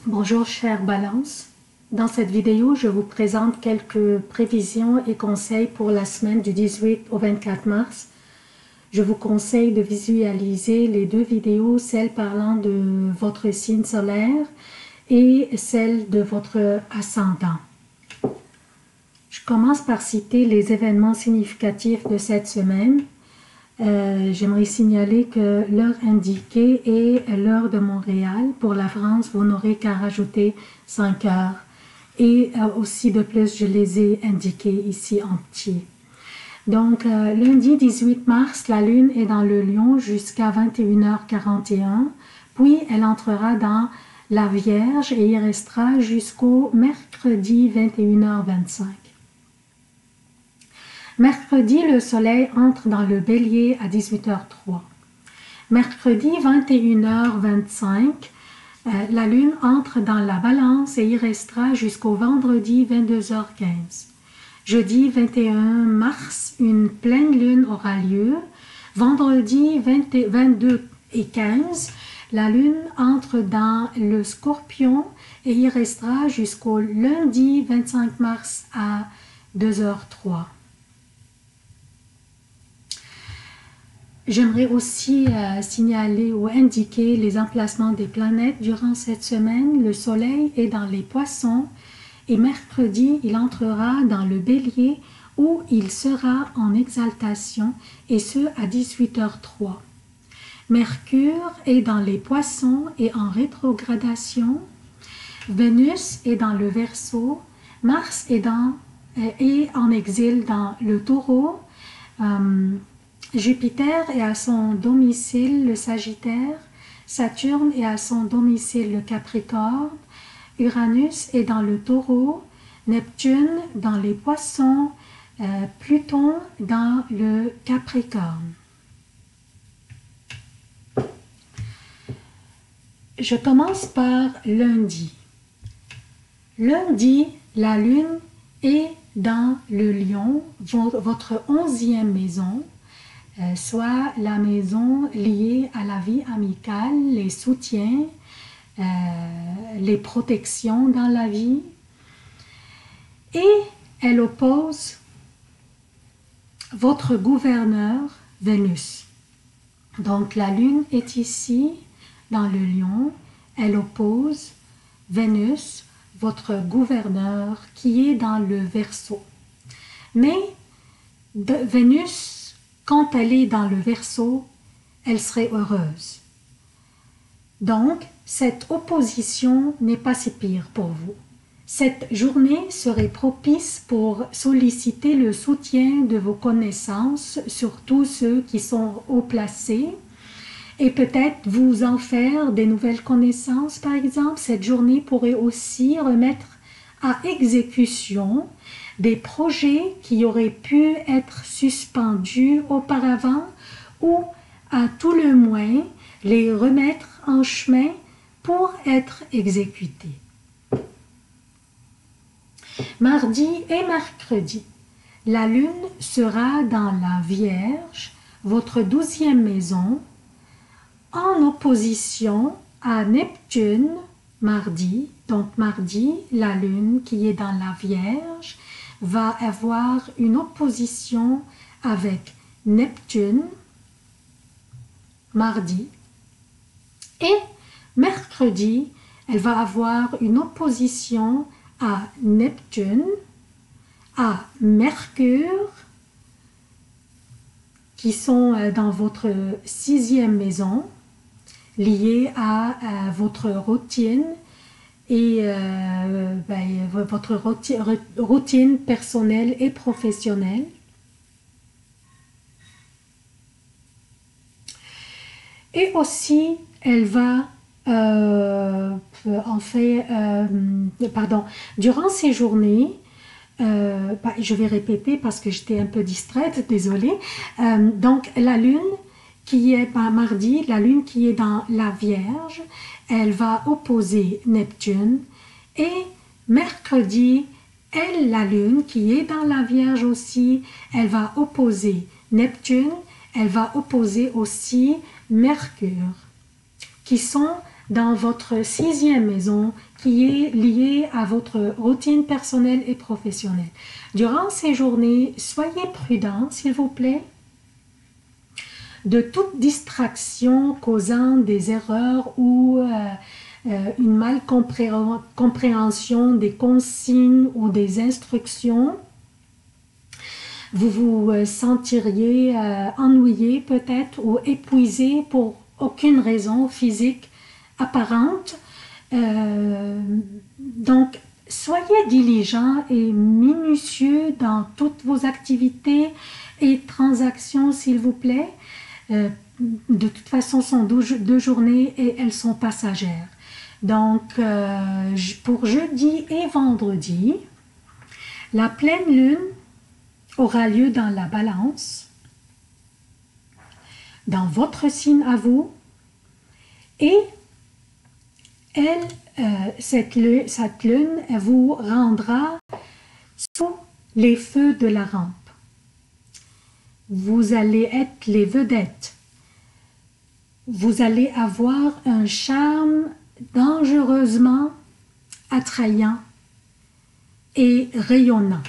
Bonjour chère Balance. Dans cette vidéo, je vous présente quelques prévisions et conseils pour la semaine du 18 au 24 mars. Je vous conseille de visualiser les deux vidéos, celle parlant de votre signe solaire et celle de votre ascendant. Je commence par citer les événements significatifs de cette semaine. J'aimerais signaler que l'heure indiquée est l'heure de Montréal. Pour la France, vous n'aurez qu'à rajouter 5 heures. Et aussi de plus, je les ai indiqués ici en petit. Donc, lundi 18 mars, la Lune est dans le Lion jusqu'à 21h41. Puis, elle entrera dans la Vierge et y restera jusqu'au mercredi 21h25. Mercredi, le Soleil entre dans le Bélier à 18h03. Mercredi 21h25, la Lune entre dans la Balance et y restera jusqu'au vendredi 22h15. Jeudi 21 mars, une pleine Lune aura lieu. Vendredi 22h15, la Lune entre dans le Scorpion et y restera jusqu'au lundi 25 mars à 2h03. J'aimerais aussi signaler ou indiquer les emplacements des planètes durant cette semaine. Le Soleil est dans les Poissons et mercredi, il entrera dans le Bélier où il sera en exaltation et ce à 18h03. Mercure est dans les Poissons et en rétrogradation. Vénus est dans le Verseau. Mars est en exil dans le Taureau. Jupiter est à son domicile le Sagittaire, Saturne est à son domicile le Capricorne, Uranus est dans le Taureau, Neptune dans les Poissons, Pluton dans le Capricorne. Je commence par lundi. Lundi, la Lune est dans le Lion, votre 11e maison, soit la maison liée à la vie amicale, les soutiens, les protections dans la vie. Et elle oppose votre gouverneur Vénus. Donc la Lune est ici dans le Lion, elle oppose Vénus, votre gouverneur qui est dans le Verseau. Mais Vénus, quand elle est dans le Verseau, elle serait heureuse. Donc, cette opposition n'est pas si pire pour vous. Cette journée serait propice pour solliciter le soutien de vos connaissances, surtout ceux qui sont haut placés, et peut-être vous en faire des nouvelles connaissances, par exemple. Cette journée pourrait aussi remettre à exécution des projets qui auraient pu être suspendus auparavant ou à tout le moins les remettre en chemin pour être exécutés. Mardi et mercredi, la Lune sera dans la Vierge, votre 12e maison, en opposition à Neptune, mardi. Donc mardi, la Lune qui est dans la Vierge va avoir une opposition avec Neptune, mardi. Et mercredi, elle va avoir une opposition à Neptune, à Mercure, qui sont dans votre 6e maison, liées à votre routine et votre routine personnelle et professionnelle. Et aussi, elle va, durant ces journées, je vais répéter parce que j'étais un peu distraite, désolée. Donc, la Lune qui est mardi, la Lune qui est dans la Vierge, elle va opposer Neptune. Et mercredi, la Lune qui est dans la Vierge aussi, elle va opposer Neptune, elle va opposer aussi Mercure, qui sont dans votre sixième maison qui est liée à votre routine personnelle et professionnelle. Durant ces journées, soyez prudents, s'il vous plaît, de toute distraction causant des erreurs ou une mal compréhension des consignes ou des instructions. Vous vous sentiriez ennuyé peut-être ou épuisé pour aucune raison physique apparente. Donc, soyez diligents et minutieux dans toutes vos activités et transactions, s'il vous plaît. De toute façon, ce sont deux journées et elles sont passagères. Donc, pour jeudi et vendredi, la pleine lune aura lieu dans la balance, dans votre signe à vous, et cette lune vous rendra sous les feux de la rampe. Vous allez être les vedettes. Vous allez avoir un charme dangereusement attrayant et rayonnant.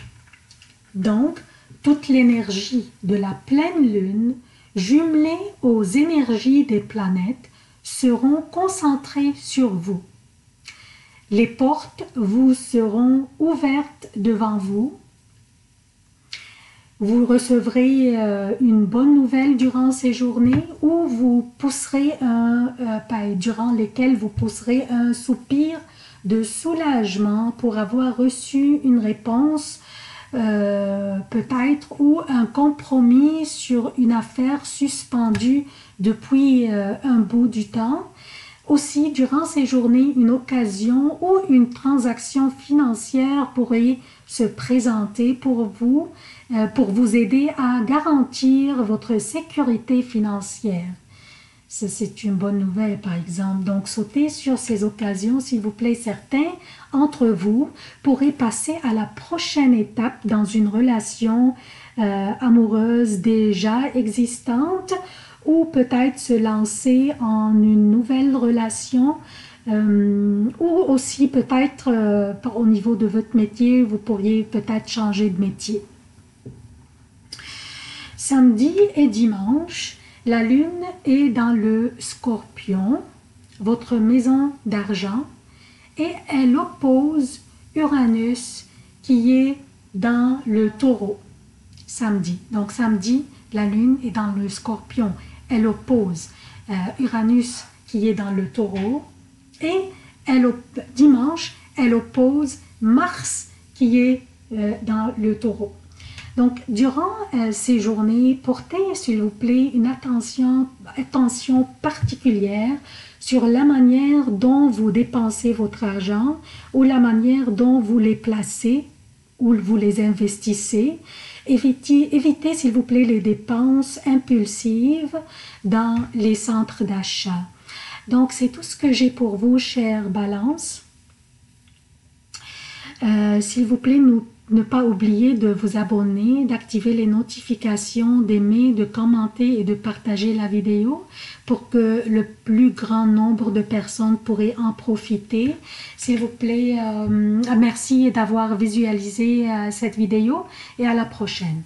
Donc, toute l'énergie de la pleine lune, jumelée aux énergies des planètes, seront concentrées sur vous. Les portes vous seront ouvertes devant vous. Vous recevrez une bonne nouvelle durant ces journées ou vous pousserez durant lesquelles vous pousserez un soupir de soulagement pour avoir reçu une réponse peut-être ou un compromis sur une affaire suspendue depuis un bout du temps. Aussi, durant ces journées, une occasion ou une transaction financière pourrait se présenter pour vous aider à garantir votre sécurité financière. C'est une bonne nouvelle, par exemple. Donc, sautez sur ces occasions, s'il vous plaît. Certains entre vous pourraient passer à la prochaine étape dans une relation amoureuse déjà existante ou peut-être se lancer en une nouvelle relation ou aussi peut-être au niveau de votre métier, vous pourriez peut-être changer de métier. Samedi et dimanche, la lune est dans le Scorpion, votre maison d'argent, et elle oppose Uranus qui est dans le Taureau, samedi. Donc samedi, la lune est dans le Scorpion. Elle oppose Uranus qui est dans le Taureau, et dimanche, elle oppose Mars qui est dans le Taureau. Donc, durant ces journées, portez, s'il vous plaît, une attention particulière sur la manière dont vous dépensez votre argent ou la manière dont vous les placez ou vous les investissez. Évitez, s'il vous plaît, les dépenses impulsives dans les centres d'achat. Donc, c'est tout ce que j'ai pour vous, chère Balance. S'il vous plaît, ne pas oublier de vous abonner, d'activer les notifications, d'aimer, de commenter et de partager la vidéo pour que le plus grand nombre de personnes pourraient en profiter. S'il vous plaît, merci d'avoir visualisé cette vidéo et à la prochaine.